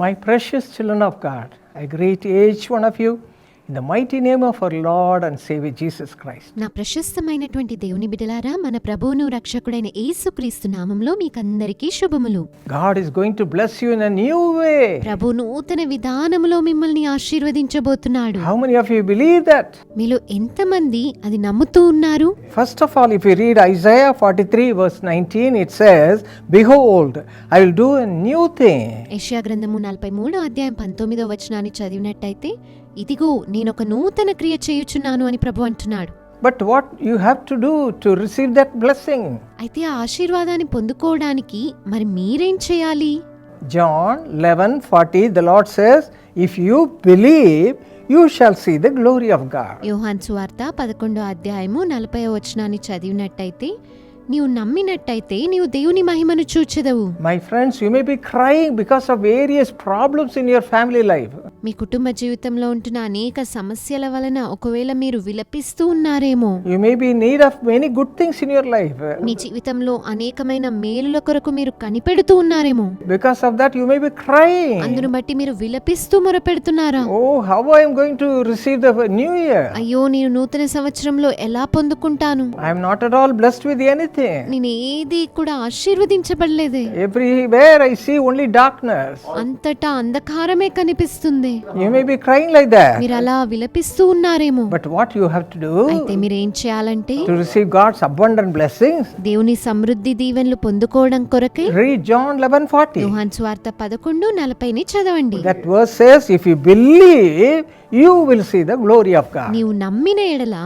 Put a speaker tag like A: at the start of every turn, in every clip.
A: My precious children of God, I greet each one of you in the mighty name of our Lord and Savior Jesus Christ.
B: నా ప్రశస్తమైనటువంటి దేవుని బిడ్డలారా, మన ప్రభువును రక్షకుడైన యేసుక్రీస్తు నామములో మీకందరికీ శుభములు.
A: God is going to bless you in a new way.
B: ప్రభు నూతన విధానములో మిమ్మల్ని ఆశీర్వదించబోతున్నాడు.
A: How many of you believe that?
B: మీలో ఎంతమంది అది నమ్ముతూ ఉన్నారు?
A: First of all, if you read Isaiah 43 verse 19, it says, Behold, I will do a new thing.
B: యెషయా గ్రంథము 43వ అధ్యాయం 19వ వచనాన్ని చదివినట్టయితే, ఇదిగో నేనొక నూతన క్రియ చేయుచున్నాను అని ప్రభు అంటున్నాడు.
A: But what you have to do to receive that blessing?
B: అయితే ఆ ఆశీర్వాదాన్ని పొందుకోవడానికి మరి మీరేం చేయాలి?
A: John 11:40, the Lord says, If you believe, you shall see the glory of God.
B: యోహాను సువార్త 11వ అధ్యాయము 40వ వచనాన్ని చదివినట్టయితే, నీవు నమ్మినట్టయితే నీవు దేవుని మహిమను చూచెదవు.
A: My friends, you may be crying because of various problems in your family life.
B: మీ కుటుంబ జీవితంలో ఉంటున్న అనేక సమస్యల వలన ఒకవేళ మీరు విలపిస్తూ ఉన్నారేమో.
A: You may be in need of many good things in your life.
B: మీ జీవితంలో అనేకమైన మేలుల కొరకు మీరు కనిపెడుతూ ఉన్నారేమో.
A: Because of that, you may be crying.
B: అందును బట్టి మీరు విలపిస్తూ మొరపెడుతున్నారా?
A: Oh, how I am going to receive the new year?
B: అయ్యో, నేను నూతన సంవత్సరంలో ఎలా పొందుకుంటాను?
A: I am not at all blessed with anything.
B: నేను ఏది కూడా ఆశీర్వదించబడలేదే.
A: Everywhere I see only darkness.
B: అంతటా అంధకారమే కనిపిస్తుంది.
A: You may be crying like that.
B: మీరు అలా విలపిస్తూ ఉన్నారేమో.
A: But what you have to do
B: అయితే మీరు ఏం చేయాలంటే,
A: to receive God's abundant blessings,
B: దేవుని సమృద్ధి దీవెనలు పొందుకోవడం కొరకై
A: read John 11:40.
B: యోహాను సువార్త 11:40ని చదవండి.
A: That verse says, if you believe, you will see the glory of God.
B: నీవు నమ్మిన ఎడల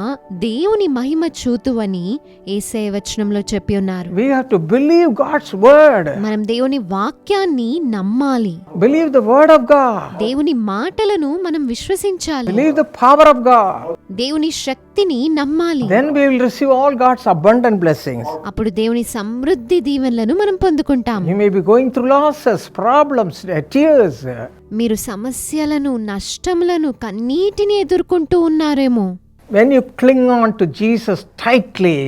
B: దేవుని మహిమ చూతువని యేసయ్య వచనంలో చెప్పి ఉన్నారు.
A: We have to believe God's word.
B: మనం దేవుని వాక్యాన్ని నమ్మాలి.
A: Believe the word of God.
B: దేవుని మాటలను మనం విశ్వసించాలి.
A: Believe the power of God.
B: దేవుని శక్తిని నమ్మాలి.
A: Then we will receive all God's abundant blessings.
B: అప్పుడు దేవుని సమృద్ధి దీవెనలను మనం పొందుకుంటాం.
A: You may be going through losses, problems, tears.
B: మీరు సమస్యలను, నష్టములను, కన్నీటిని ఎదుర్కొంటూ ఉన్నారేమో.
A: When you cling on to Jesus tightly,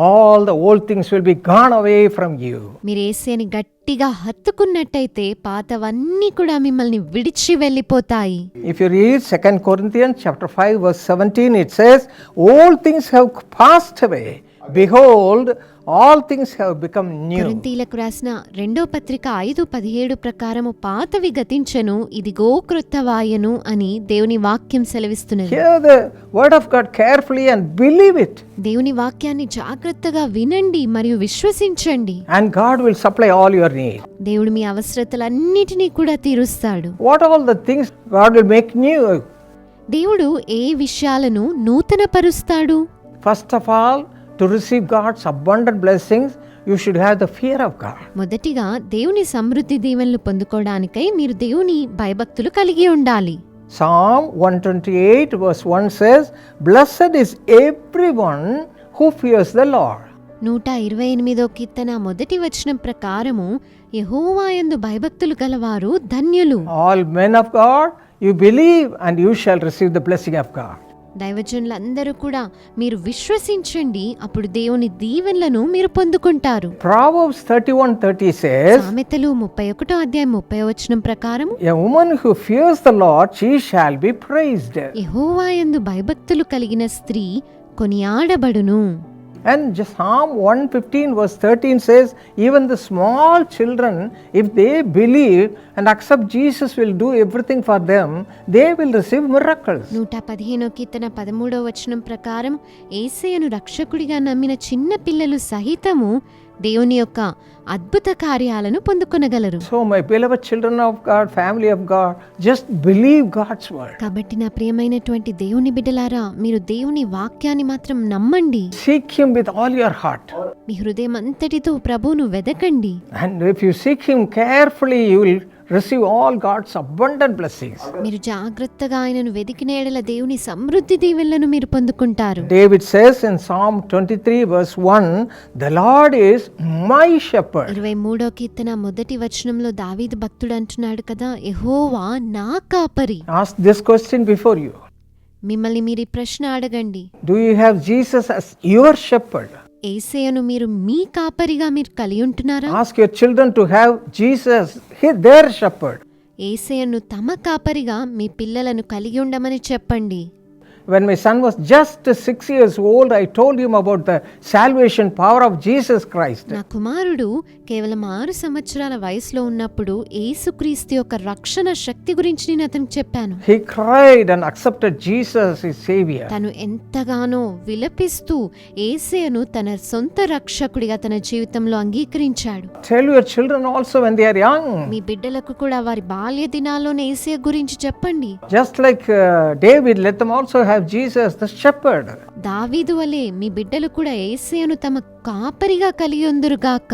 A: all the old things will be gone away from you.
B: మీరు యేసుని గట్టిగా హత్తుకున్నట్టయితే పాతవన్నీ కూడా మిమ్మల్ని విడిచి వెళ్ళిపోతాయి.
A: If you read 2 Corinthians chapter 5 verse 17, it says, All things have passed away. Behold, all things have become new.
B: కొరింథీయులకు రాసిన 2వ పత్రిక 5:17 ప్రకారము పాతవి గతించెను, ఇదిగో క్రొత్తవాయెను అని దేవుని వాక్యం సెలవిస్తున్నది.
A: Hear the word of God carefully and believe it.
B: దేవుని వాక్యాన్ని జాగ్రత్తగా వినండి మరియు విశ్వసించండి.
A: And God will supply all your need.
B: దేవుడు మీ అవసరతలన్నిటినీ కూడా తీరుస్తాడు.
A: What all the things God will make new?
B: దేవుడు ఏ విషయాలను నూతనపరుస్తాడు?
A: First of all, to receive God's abundant blessings, you should have the fear of God.
B: మొదటిగా దేవుని సమృద్ధి దీవెనలు పొందుకోవడానికై మీరు దేవుని భయభక్తులు కలిగి ఉండాలి.
A: Psalm 128 verse 1 says, Blessed is everyone who fears the Lord.
B: 128వ కీర్తన మొదటి వచనం ప్రకారము, యెహోవాయందు భయభక్తులు గలవారు ధన్యులు.
A: All men of God, you believe and you shall receive the blessing of God.
B: దైవజనులందరూ కూడా మీరు విశ్వసించండి, అప్పుడు దేవుని దీవెనలను మీరు పొందుకుంటారు.
A: Proverbs 31:30 says,
B: సామెతలు 31వ అధ్యాయం 30వ వచనం ప్రకారం,
A: A woman who fears the Lord, she shall be praised.
B: యెహోవాయందు భయభక్తులు కలిగిన స్త్రీ కొనియాడబడును.
A: And Psalm 115 verse 13 says, even the small children, if they believe and accept Jesus will do everything for them, they will receive miracles.
B: 115వ కీర్తన 13వ వచనం ప్రకారం, యేసయ్యను రక్షకుడిగా నమ్మిన చిన్న పిల్లలు సహితము దేవుని యొక్క అద్భుత కార్యాలను పొందుకొనగలరు.
A: So my beloved children of God, family of God, just believe God's word.
B: కాబట్టి నా ప్రియమైనటువంటి దేవుని బిడ్డలారా, మీరు దేవుని వాక్యాన్ని మాత్రం నమ్మండి.
A: Seek him with all your heart.
B: మీ హృదయం అంతటితో ప్రభువును వెదకండి.
A: And if you seek him carefully, you will receive all God's abundant blessings.
B: మీరు జాగ్రత్తగా ఆయనను వెదికిన ఎడల దేవుని సమృద్ధి దీవెనలను మీరు పొందుకుంటారు.
A: David says in Psalm 23 verse 1, The Lord is my shepherd.
B: 23వ కీర్తన మొదటి వచనంలో దావీదు భక్తుడు అంటున్నాడు కదా, యెహోవా నా కాపరి.
A: Ask this question before you.
B: మిమ్మల్ని మీరు ఈ ప్రశ్న అడగండి.
A: Do you have Jesus as your shepherd?
B: యేసయ్యను మీరు మీ కాపరిగా మీరు కలిగి ఉంటున్నారా?
A: Ask your children to have Jesus their shepherd.
B: యేసయ్యను తమ కాపరిగా మీ పిల్లలను కలిగి ఉండమని చెప్పండి.
A: When my son was just 6 years old, I told him about the salvation power of Jesus Christ.
B: నా కుమారుడు కేవలం 6 సంవత్సరాల వయసులో ఉన్నప్పుడు యేసుక్రీస్తు యొక్క రక్షణ శక్తి గురించి నేను అతనికి చెప్పాను.
A: He cried and accepted Jesus as Savior.
B: తను ఎంతగానో విలపిస్తూ యేసయ్యను తన సొంత రక్షకుడిగా తన జీవితంలో అంగీకరించాడు.
A: Tell your children also when they are young.
B: మీ బిడ్డలకు కూడా వారి బాల్య దినాల్లోనే యేసయ్య గురించి చెప్పండి.
A: Just like David, let them also have Jesus the shepherd.
B: దావీదు వలె మీ బిడ్డలు కూడా యేసయ్యను తమ కాపరిగా కలిగి ఉందురుగాక.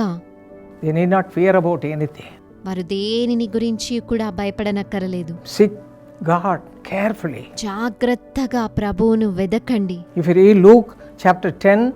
A: They need not fear about anything.
B: వారు దేనిని గురించి కూడా భయపడనక్కరలేదు.
A: Seek God carefully.
B: జాగ్రత్తగా ప్రభువును వెదకండి.
A: If you read Luke chapter 10,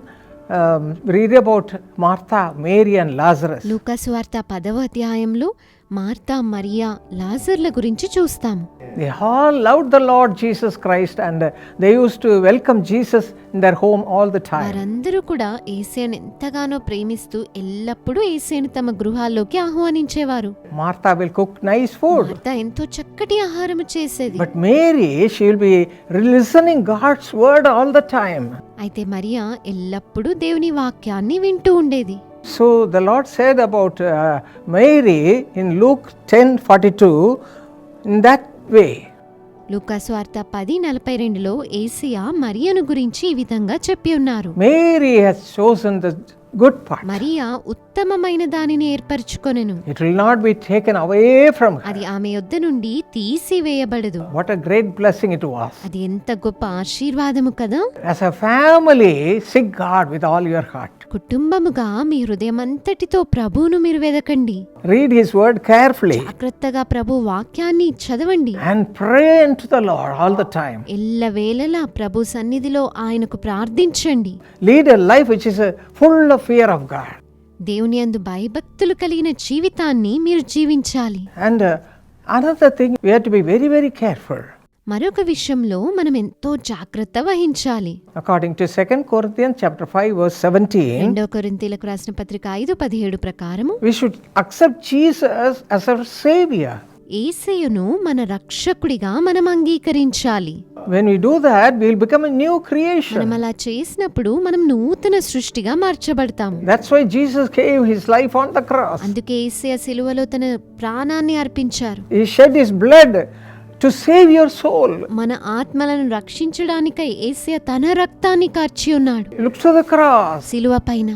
A: read about Martha, Mary and Lazarus.
B: లూకా సువార్త 10వ అధ్యాయంలో మార్తా, మరియా, లాజర్ల గురించి చూస్తాము.
A: They all loved the Lord Jesus Christ and they used to welcome Jesus in their home all the time.
B: వారందరూ కూడా యేసయ్యను ఎంతగానో ప్రేమిస్తూ ఎల్లప్పుడూ యేసయ్యను తమ గృహాల్లోకి ఆహ్వానించేవారు.
A: Martha will cook nice food.
B: Martha ఎంతో చక్కటి ఆహారం చేసేది.
A: But Mary, she will be listening God's word all the time.
B: అయితే మరియా ఎల్లప్పుడూ దేవుని వాక్యాన్ని వింటూ ఉండేది.
A: So the Lord said about Mary in Luke 10:42, in that way.
B: లూకా సువార్త 10:42లో యేసయ్య మరియను గురించి ఈ విధంగా చెప్పి ఉన్నారు.
A: Mary has chosen the good part.
B: Mariya ఉత్తమమైన దానిని ఏర్పరచుకొనెను.
A: It will not be taken away from her.
B: అది ఆమె యొద్ద నుండి తీసివేయబడదు.
A: What a great blessing it was.
B: అది ఎంత గొప్ప ఆశీర్వాదము కదా.
A: As a family, seek God with all your heart.
B: కుటుంబముగా మీ హృదయమంతటితో ప్రభువును మీరు వెదకండి.
A: Read his word carefully
B: జాగ్రత్తగా ప్రభు వాక్యాన్ని చదవండి.
A: and pray unto the Lord all the time.
B: ఎల్లవేళలా ప్రభు సన్నిధిలో ఆయనకు ప్రార్థించండి.
A: Lead a life which is full of fear of God.
B: దేవుని యందు భయభక్తులు కలిగిన జీవితాన్ని మీరు జీవించాలి.
A: And another thing, we have to be very, very careful.
B: మరొక విషయంలో మనం ఎంతో జాగ్రత్త వహించాలి.
A: According to 2 Corinthians chapter 5 verse 17,
B: 2 కొరింథీయులకు రాసిన పత్రిక 5:17 ప్రకారము
A: we should accept Jesus as our Savior.
B: యేసయ్యను మన రక్షకుడిగా మనం అంగీకరించాలి.
A: When we do that, we will become a new
B: మనం
A: creation.
B: అలా చేసినప్పుడు మనం నూతన సృష్టిగా మార్చబడతాము.
A: That's why Jesus gave his life on the cross.
B: అందుకే యేసయ్య సిలువలో తన ప్రాణాన్ని అర్పించారు.
A: He shed his blood to save your soul.
B: మన ఆత్మలను రక్షించడానికై యేసయ్య తన రక్తాన్ని కార్చి ఉన్నాడు.
A: Look to the cross.
B: సిలువ పైన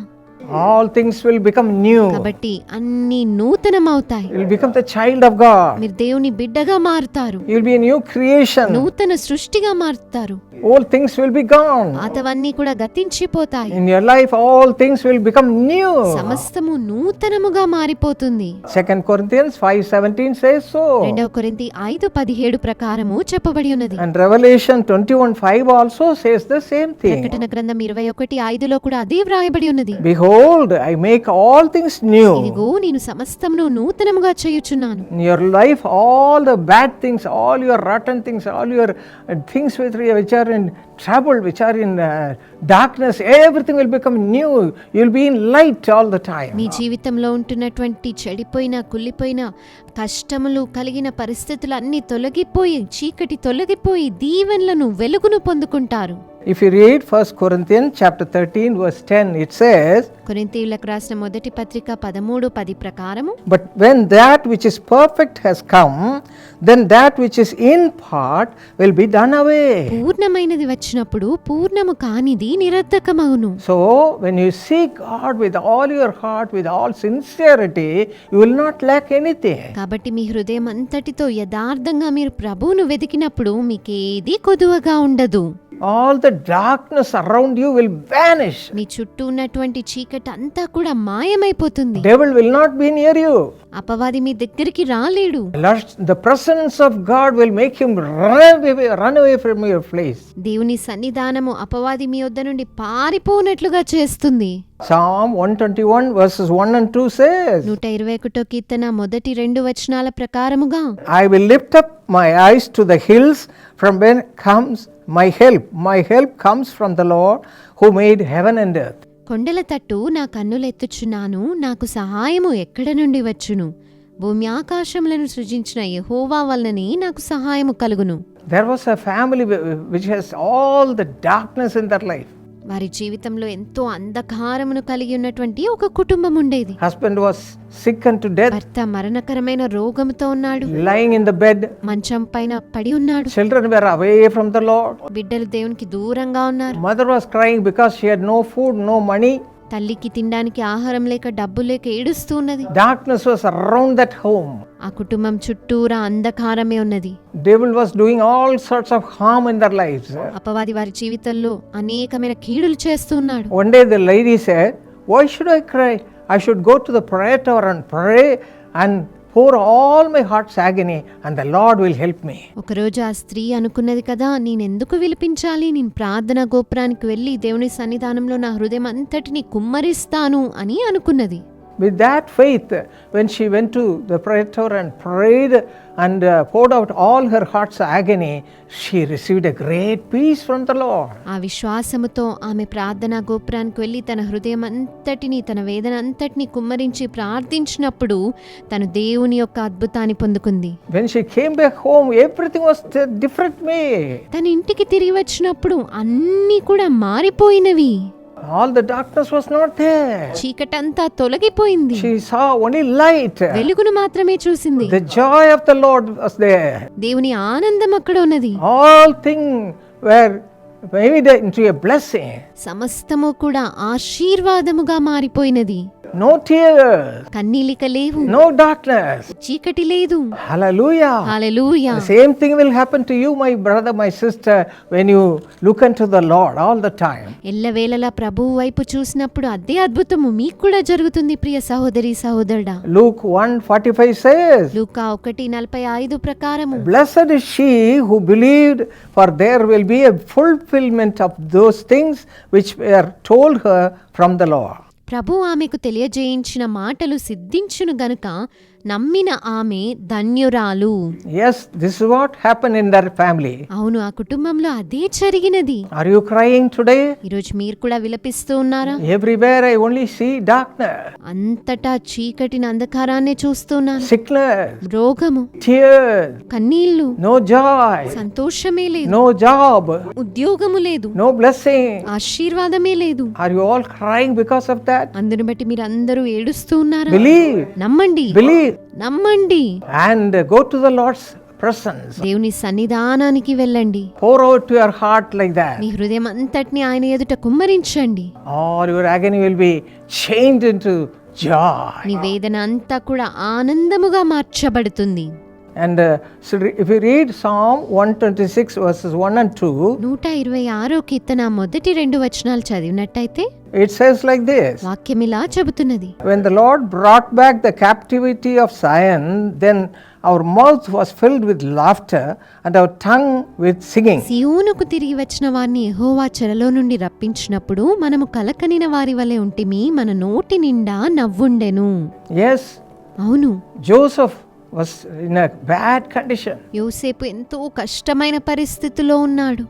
A: All things will become new.
B: కాబట్టి అన్ని నూతనమవుతాయి.
A: You will become the child of God.
B: మీరు దేవుని బిడ్డగా మారుతారు.
A: You will be a new creation.
B: నూతన సృష్టిగా మారుతారు.
A: All things will be gone.
B: పాతవన్నీ కూడా గతించిపోతాయి.
A: In your life, all things will become new.
B: సమస్తము నూతనముగా మారిపోతుంది.
A: 2 Corinthians 5:17 says so.
B: 2 కొరింథీ 5:17 ప్రకారము చెప్పబడి ఉన్నది.
A: And Revelation 21:5 also says the same thing.
B: ప్రకటన గ్రంథం 21:5లో కూడా అదే వ్రాయబడి ఉన్నది.
A: Behold, I make all things new.
B: ఇదిగో నేను సమస్తమును నూతనముగా చేయుచున్నాను.
A: In your life, all the bad things, all your rotten things, all your things which are in trouble, which are in darkness, everything will become new. You will be in light all the time.
B: మీ జీవితంలో ఉంటున్నటువంటి చెడిపోయిన కుళ్ళిపోయిన కష్టములు కలిగిన పరిస్థితులు అన్నీ తొలగిపోయి చీకటి తొలగిపోయి దీవెనలను వెలుగును పొందుకుంటారు.
A: If you read 1 Corinthians chapter 13 verse 10, it says,
B: కొరింథీయులకు రాసిన మొదటి పత్రిక 13:10 ప్రకారము,
A: but when that which is perfect has come, then that which is in part will be done away.
B: పూర్ణమైనది వచ్చినప్పుడు పూర్ణము కానిది నిరర్ధకమగును.
A: So when you seek God with all your heart, with all sincerity, you will not lack anything.
B: కాబట్టి మీ హృదయం అంతటితో యథార్థంగా మీరు ప్రభువును వెతికినప్పుడు మీకేది కొదువగా ఉండదు.
A: All the darkness around you will vanish.
B: మీ చుట్టూ ఉన్నటువంటి చీకటి అంతా కూడా మాయమైపోతుంది.
A: Devil will not be near you.
B: అపవాది మీ దగ్గరికి రాలేడు.
A: The presence of God will make him run away from your place.
B: దేవుని సన్నిధానము అపవాది మీ వద్ద నుండి పారిపోనట్లుగా చేస్తుంది.
A: Psalm 121 verses 1 and 2 says,
B: 121 కీర్తన మొదటి 2 వచనాల ప్రకారముగా,
A: I will lift up my eyes to the hills, from whence comes my help. My help comes from the Lord who made heaven and earth.
B: కొండల తట్టు నా కన్నులెత్తుచున్నాను, నాకు సహాయము ఎక్కడ నుండి వచ్చును. భూమి ఆకాశములను సృజించిన యెహోవా వలననే నాకు సహాయము కలుగును.
A: There was a family which has all the darkness in their life.
B: వారి జీవితంలో ఎంతో అంధకారమును కలిగి ఉన్నటువంటి ఒక కుటుంబం ఉండేది.
A: Husband was sick unto death,
B: భర్త మరణకరమైన రోగముతో ఉన్నాడు,
A: lying in the bed.
B: మంచం పైన పడి ఉన్నాడు.
A: Children were away from the Lord.
B: బిడ్డలు దేవునికి దూరంగా ఉన్నారు.
A: Mother was crying because she had no food, no money.
B: తల్లికి తినడానికి ఆహారం లేక డబ్బు లేక ఏడుస్తూ ఉన్నది.
A: Darkness was around that home.
B: ఆ కుటుంబం చుట్టూరా అంధకారమే ఉన్నది.
A: Devil was doing all sorts of harm in their lives.
B: అపవాది వారి జీవితంలో అనేకమైన కీడులు చేస్తున్నాడు.
A: One day the lady said, "Why should I cry? I should go to the prayer tower and pray and pour all my heart's agony and the Lord will help me."
B: ఒకరోజు ఆ స్త్రీ అనుకున్నది కదా, నేనెందుకు విలిపించాలి, నేను ప్రార్థన గోపురానికి వెళ్ళి దేవుని సన్నిధానంలో నా హృదయం అంతటిని కుమ్మరిస్తాను అని అనుకున్నది.
A: With that faith, when she went to the prayer tower and prayed and poured out all her heart's agony, she received a great peace from the Lord.
B: ఆ విశ్వాసముతో ఆమె ప్రార్థనా గోపురానికి వెళ్ళి తన హృదయం అంతటిని, తన వేదన అంతటిని కుమ్మరించి ప్రార్థించినప్పుడు తను దేవుని యొక్క అద్భుతాన్ని పొందుకుంది.
A: When she came back home, everything was a different way.
B: తన ఇంటికి తిరిగి వచ్చినప్పుడు అన్నీ కూడా మారిపోయినవి.
A: All the darkness was not there.
B: చీకటంతా తొలగిపోయింది.
A: She saw only light.
B: వెలుగును మాత్రమే చూసింది.
A: The joy of the Lord was there.
B: దేవుని ఆనందం అక్కడ ఉన్నది.
A: All things were made into a blessing.
B: సమస్తము కూడా ఆశీర్వాదముగా మారిపోయినది.
A: No tears,
B: కన్నీలిక లేవు,
A: no darkness.
B: చీకటి లేదు.
A: Hallelujah.
B: Hallelujah.
A: The same thing will happen to you, my brother, my sister, when you look unto the Lord all the time.
B: ఎల్లవేళలా ప్రభువు వైపు చూసినప్పుడు అదే అద్భుతము మీకు కూడా జరుగుతుంది ప్రియ సహోదరి సహోదరుడా.
A: Luke 1:45 says,
B: లూకా 1:45 ప్రకారము,
A: "Blessed is she who believed, for there will be a fulfillment of those things which were told her from the Lord."
B: ప్రభు ఆమెకు తెలియజేయించిన మాటలు సిద్ధించును గనుక నమ్మిన ఆమె ధన్యురాలు.
A: Yes, this is what happened in their family.
B: అవును, ఆ కుటుంబంలో అదే జరిగినది.
A: Are you crying today?
B: ఈరోజు మీరు కూడా విలపిస్తూ ఉన్నారా?
A: Everywhere I only see darkness,
B: అంతటా చీకటిని, అంధకారాన్నే చూస్తున్నాను.
A: sickness,
B: రోగము,
A: tears,
B: కన్నీళ్లు,
A: no joy,
B: సంతోషమే లేదు,
A: no job,
B: ఉద్యోగము లేదు,
A: no blessing.
B: ఆశీర్వాదమే లేదు.
A: Are you all crying because of that?
B: అందును బట్టి మీరు అందరూ ఏడుస్తూ ఉన్నారా?
A: Believe,
B: నమ్మండి,
A: believe,
B: నమ్మండి.
A: and go to the Lord's presence.
B: దేవుని సన్నిధానానికి వెళ్ళండి.
A: Pour out your heart like that.
B: నీ హృదయం అంతటిని ఆయన ఎదుట కుమ్మరించండి.
A: All your agony will be changed into joy.
B: నీ వేదన అంతా కూడా ఆనందముగా మార్చబడుతుంది.
A: And so if you read Psalm 126 verses 1 and 2,
B: 126వ కీర్తన మొదటి 2 వచనాలు చదివినట్టయితే
A: it says like this:
B: వాక్యం ఇలా చెబుతున్నది,
A: "When the Lord brought back the captivity of Zion, then our mouth was filled with laughter and our tongue with singing."
B: సియోనుకు తిరిగి వచ్చిన వారిని యెహోవా చెరలో నుండి రప్పించినప్పుడు మనము కలకనిన వారి వలె ఉంటిమి, మన నోటి నిండా నవ్వుండెను.
A: Yes,
B: అవును,
A: Joseph was in a bad condition.
B: యోసేపు ఎంతో కష్టమైన పరిస్థితిలో ఉన్నాడు.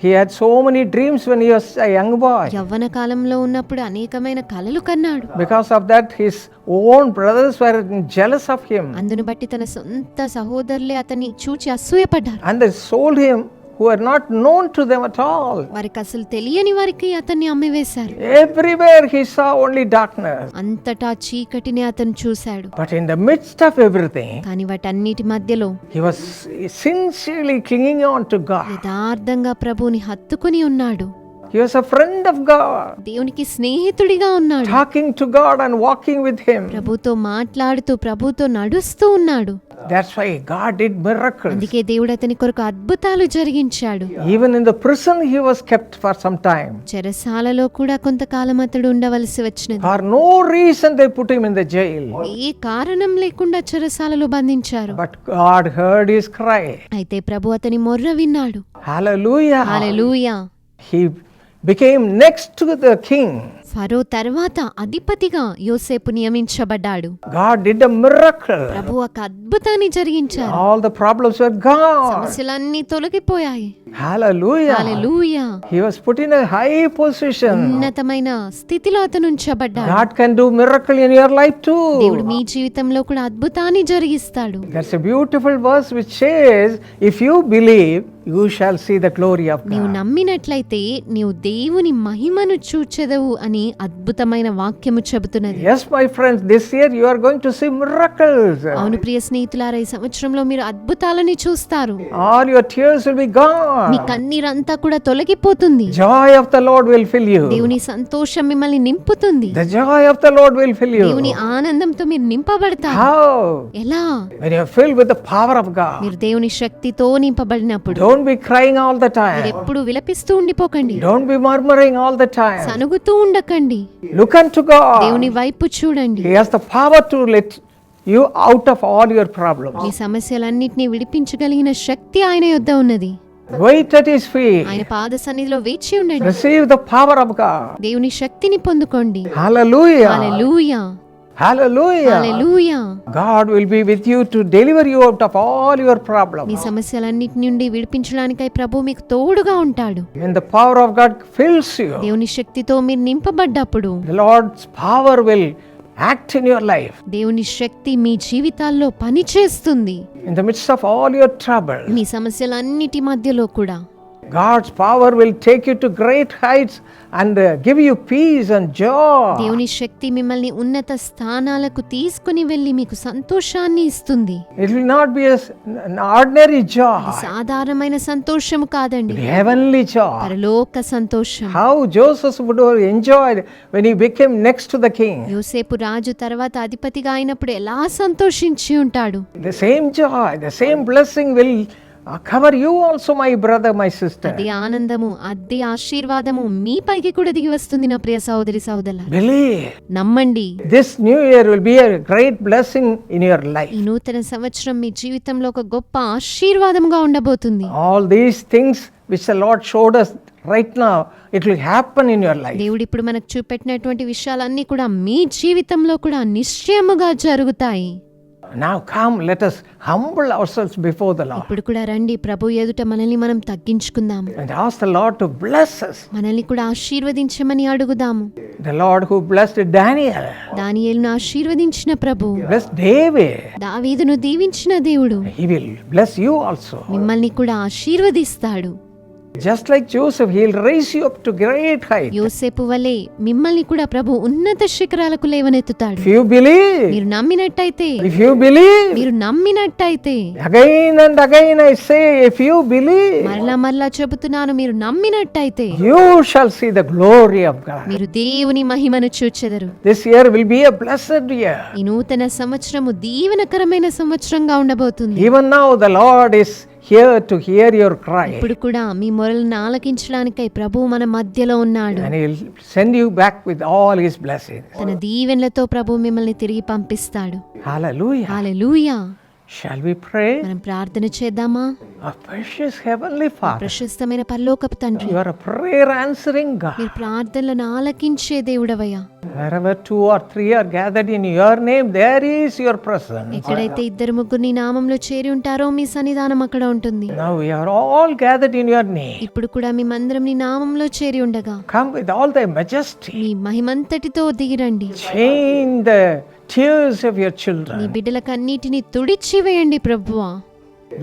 A: He had so many dreams when he was a young boy.
B: యవ్వన కాలంలో ఉన్నప్పుడు అనేకమైన కలలు కన్నాడు.
A: Because of that, his own brothers were jealous of him.
B: అందును బట్టి తన సొంత సహోదరులే అతన్ని చూచి అసూయపడ్డారు.
A: And they sold him, who were not known to them at all.
B: వారికి అసలు తెలియని వారికి అతన్ని అమ్మివేశారు.
A: Everywhere he saw only darkness.
B: అంతటా చీకటిని అతను చూశాడు.
A: But in the midst of everything,
B: కానీ వాటన్నిటి మధ్యలో
A: he was sincerely clinging on to God.
B: యథార్థంగా ప్రభువుని హత్తుకుని ఉన్నాడు.
A: He was a friend of God,
B: దేవునికి స్నేహితుడిగా ఉన్నాడు.
A: talking to God and walking with him.
B: ప్రభుతో మాట్లాడుతూ ప్రభుతో నడుస్తూ ఉన్నాడు.
A: That's why God did miracles.
B: అందుకే దేవుడు అతని కొరకు అద్భుతాలు జరిగించాడు.
A: Even in the prison he was kept for some time.
B: చెరసాలలో కూడా కొంతకాలం అతడు ఉండవలసి వచ్చినది.
A: For no reason they put him in the jail.
B: ఏ కారణం లేకుండా చెరసాలలో బంధించారు.
A: But God heard his cry.
B: అయితే ప్రభు అతని మొర్ర విన్నాడు.
A: Hallelujah.
B: Hallelujah.
A: He became next to the king.
B: ఫరో తర్వాత అధిపతిగా యోసేపు నియమించబడ్డాడు.
A: God did a miracle.
B: ప్రభు ఒక అద్భుతాన్ని జరిగించారు.
A: All the problems were gone.
B: సమస్యలన్నీ తొలగిపోయాయి.
A: Hallelujah.
B: Hallelujah.
A: He was put in a high position.
B: ఉన్నతమైన స్థితిలో అతను ఉంచబడ్డాడు.
A: God can do miracle in your life too.
B: దేవుడు మీ జీవితంలో కూడా అద్భుతాన్ని జరిగిస్తాడు.
A: That's a beautiful verse which says, if you believe, you shall see the glory of
B: నీవు
A: God.
B: నమ్మినట్లయితే నీవు దేవుని మహిమను చూచెదవు అని అద్భుతమైన వాక్యము చెబుతున్నది.
A: Yes, my friends, this year you are going to see miracles.
B: అవును ప్రియ స్నేహితులారా, ఈ సంవత్సరంలో మీరు అద్భుతాలని చూస్తారు.
A: All your tears will be
B: me
A: gone.
B: కన్నీరంతా కూడా తొలగిపోతుంది.
A: Joy of the Lord will fill you.
B: దేవుని సంతోషం మిమ్మల్ని నింపుతుంది.
A: The joy of the Lord will fill
B: దేవుని
A: you.
B: ఆనందంతో మీరు నింపబడతారు.
A: How?
B: ఎలా?
A: When you are filled with the power of God.
B: మీరు దేవుని శక్తితో నింపబడినప్పుడు
A: Don't be crying all the
B: మీరు
A: time.
B: ఎప్పుడు విలపిస్తూ ఉండిపోకండి.
A: Don't be murmuring all the time.
B: సనుగుతూ ఉండకండి.
A: Look unto God.
B: దేవుని వైపు చూడండి.
A: He has the power to let you out of all your problems.
B: మీ సమస్యలన్నిటినీ విడిపించగలిగిన శక్తి ఆయన యొద్ద ఉన్నది.
A: Wait at His feet.
B: ఆయన పాద సన్నిధిలో వేచి ఉండండి.
A: Receive the power of God.
B: దేవుని శక్తిని పొందుకోండి.
A: Hallelujah.
B: Hallelujah.
A: Hallelujah.
B: Hallelujah.
A: God will be with you to deliver you out of all your
B: me
A: problems.
B: సమస్యలన్నిటి నుండి విడిపించడానికై ప్రభు మీకు తోడుగా ఉంటాడు.
A: When the power of God fills you,
B: దేవుని శక్తితో మీరు నింపబడ్డప్పుడు
A: the Lord's power will act in your life.
B: దేవుని శక్తి మీ జీవితాల్లో పనిచేస్తుంది.
A: In the midst of all your troubles,
B: మీ సమస్యలన్నిటి మధ్యలో కూడా
A: God's power will take you to great heights and give you peace and joy.
B: దేవుని శక్తి మిమ్మల్ని ఉన్నత స్థానాలకు తీసుకుని వెళ్ళి మీకు సంతోషాన్ని ఇస్తుంది.
A: It will not be an ordinary joy,
B: సాధారణమైన సంతోషము కాదండి,
A: but heavenly joy.
B: పరలోక సంతోషం.
A: How Joseph would have enjoyed when he became next to the king.
B: యోసేపు రాజు తర్వాత అధిపతిగా అయినప్పుడు ఎలా సంతోషించి ఉంటాడు.
A: The same joy, the same blessing will cover you also, my brother, my sister.
B: అదే ఆనందము, అదే ఆశీర్వాదము మీ పైకి కూడా దిగి వస్తుంది నా ప్రియ సహోదరి సహోదరులారా.
A: Believe.
B: నమ్మండి.
A: This new year will be a great blessing in your life.
B: ఈ నూతన సంవత్సరం మీ జీవితంలో ఒక గొప్ప ఆశీర్వాదంగా ఉండబోతుంది.
A: All these things which the Lord showed us right now, it will happen in your life.
B: దేవుడు ఇప్పుడు మనకు చూపెట్టినటువంటి విషయాలన్నీ కూడా మీ జీవితంలో కూడా నిశ్చయముగా జరుగుతాయి.
A: Now come, let us humble ourselves before the Lord
B: ఇప్పుడు కూడా రండి, ప్రభు ఎదుట మనల్ని మనం తగ్గించుకుందాం.
A: and ask the Lord to bless us.
B: మనల్ని కూడా ఆశీర్వదించమని అడుగుదాము.
A: The Lord who blessed Daniel,
B: దానియేలును ఆశీర్వదించిన ప్రభు,
A: blessed David,
B: దావీదును దీవించిన దేవుడు
A: He will bless you also.
B: మిమ్మల్ని కూడా ఆశీర్వదిస్తాడు.
A: Just like Joseph, He will raise you up to great height.
B: యోసేపు వలె మిమ్మల్ని కూడా ప్రభు ఉన్నత శిఖరాలకు లేవనెత్తుతాడు.
A: If you believe,
B: మీరు నమ్మినట్టయితే,
A: if you believe,
B: మీరు నమ్మినట్టయితే,
A: again and again I say, if you believe,
B: మరలా మరలా చెబుతున్నాను, మీరు నమ్మినట్టయితే
A: you shall see the glory of God.
B: మీరు దేవుని మహిమను చూచెదరు.
A: This year will be a blessed year.
B: ఈ నూతన సంవత్సరము దీవెనకరమైన సంవత్సరంగా ఉండబోతుంది.
A: Even now the Lord is here to hear your cry,
B: ఇప్పుడు కూడా మీ మొరలను ఆలకించడానికై ప్రభు మన మధ్యలో ఉన్నాడు.
A: and He will send you back with all His blessings.
B: తన దీవెనలతో ప్రభు మిమ్మల్ని తిరిగి పంపిస్తాడు.
A: Hallelujah.
B: Hallelujah.
A: Shall we pray?
B: మనం ప్రార్థన చేద్దామా?
A: Our precious Heavenly Father,
B: ప్రశస్తమైన పరలోకపు తండ్రి,
A: You are a prayer answering God.
B: మీరు ప్రార్థనలను ఆలకించే దేవుడవయ్యా.
A: Wherever 2 or 3 are gathered in your name, there is your presence.
B: ఎక్కడైతే ఇద్దరు ముగ్గురు నీ నామంలో చేరి ఉంటారో మీ సన్నిధానం అక్కడ ఉంటుంది.
A: Now we are all gathered in your name.
B: ఇప్పుడు కూడా మేమందరం నీ నామంలో చేరి ఉండగా
A: Come with all thy majesty.
B: Me మహిమంతటితో దిగిరండి.
A: Change the tears of your
B: నీ
A: children.
B: బిడ్డలకన్నిటిని తుడిచివేయండి ప్రభువా.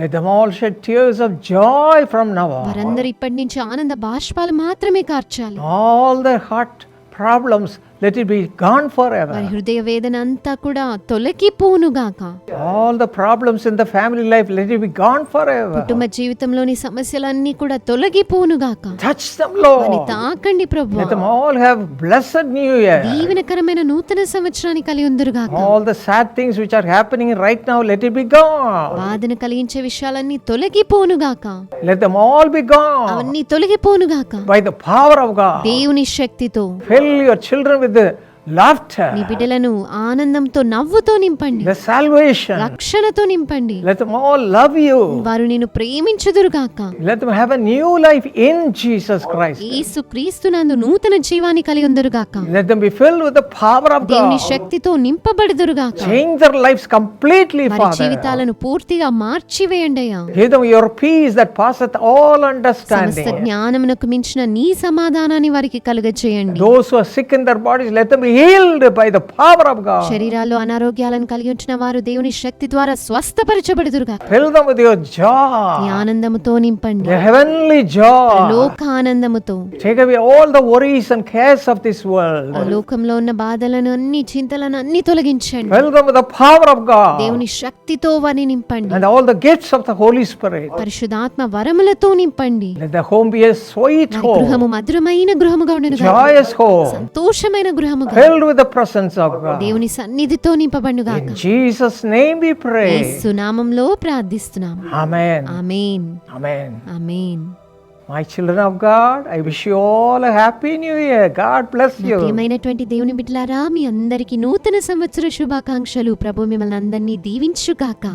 A: Let them all shed tears of joy from now on.
B: వారందరూ ఇప్పటి నుంచి ఆనంద బాష్పాలు మాత్రమే కార్చాలి.
A: All their heart problems, let it be gone forever.
B: వారి హృదయ వేదన అంతా కూడా తొలగిపోనుగాక.
A: All the problems in the family life, let it be gone forever.
B: కుటుంబ జీవితంలోని సమస్యలన్నీ కూడా తొలగిపోనుగాక.
A: Touch them,
B: వారిని
A: Lord.
B: తాకండి ప్రభువా.
A: Let them all have blessed new year.
B: దీవెనకరమైన నూతన సంవత్సరాన్ని కలిగి ఉందురుగాక.
A: All the sad things which are happening right now, let it be gone.
B: బాధను కలిగించే విషయాలన్నీ తొలగిపోనుగాక.
A: Let them all be gone
B: అవన్నీ తొలగిపోనుగాక.
A: by the power of God.
B: దేవుని శక్తితో
A: Fill your children with the laughter,
B: నీ బిడ్డలను ఆనందంతో నవ్వుతో నింపండి,
A: the salvation.
B: రక్షణతో నింపండి.
A: Let them all love you.
B: వారు నిన్ను ప్రేమించుదురుగాక.
A: Let them have a new life in Jesus Christ.
B: యేసు క్రీస్తునందు నూతన జీవాన్ని కలిగి ఉందురుగాక.
A: Let them be filled with the power of
B: దేవుని
A: God.
B: శక్తితో నింపబడుదురుగాక.
A: Change their lives completely,
B: వారి
A: Father.
B: జీవితాలను పూర్తిగా మార్చివేయండి అయ్యా.
A: Give them your peace that passeth all
B: సమస్త
A: understanding.
B: జ్ఞానమునకు మించిన నీ సమాధానాన్ని వారికి కలుగజేయండి.
A: Those who are sick in their bodies, let them be healed by the power of God.
B: శరీరాల్లో అనారోగ్యాలను కలిగి ఉంచిన వారు దేవుని శక్తి ద్వారా స్వస్థపరచబడుదురుగాక.
A: Fill them with your
B: నీ
A: joy,
B: ఆనందముతో నింపండి,
A: the heavenly joy.
B: లోక ఆనందముతో.
A: Take away all the worries and cares of this world.
B: ఆ లోకంలో ఉన్న బాధలను అన్ని చింతలను అన్ని తొలగించండి.
A: Fill them with the power of God
B: దేవుని శక్తితో వారిని నింపండి,
A: and all the gifts of the Holy Spirit.
B: పరిశుద్ధాత్మ వరములతో నింపండి.
A: Let the home be a sweet
B: వారి
A: home,
B: గృహము మధురమైన గృహముగా ఉండను,
A: joyous home,
B: సంతోషమైన గృహముగా,
A: filled with the presence of God.
B: దేవుని సన్నిధితో నింపబడుగాక.
A: In Jesus' name we pray.
B: యేసు నామములో ప్రార్థిస్తున్నాము.
A: Amen.
B: Amen,
A: Amen.
B: Amen.
A: My children of God, I wish you all a happy new year. God bless
B: నా
A: you.
B: ప్రియమైనటువంటి దేవుని బిడ్డలారా, మీ అందరికీ నూతన సంవత్సర శుభాకాంక్షలు. ప్రభు మిమ్మల్ని అందరినీ దీవించుగాక.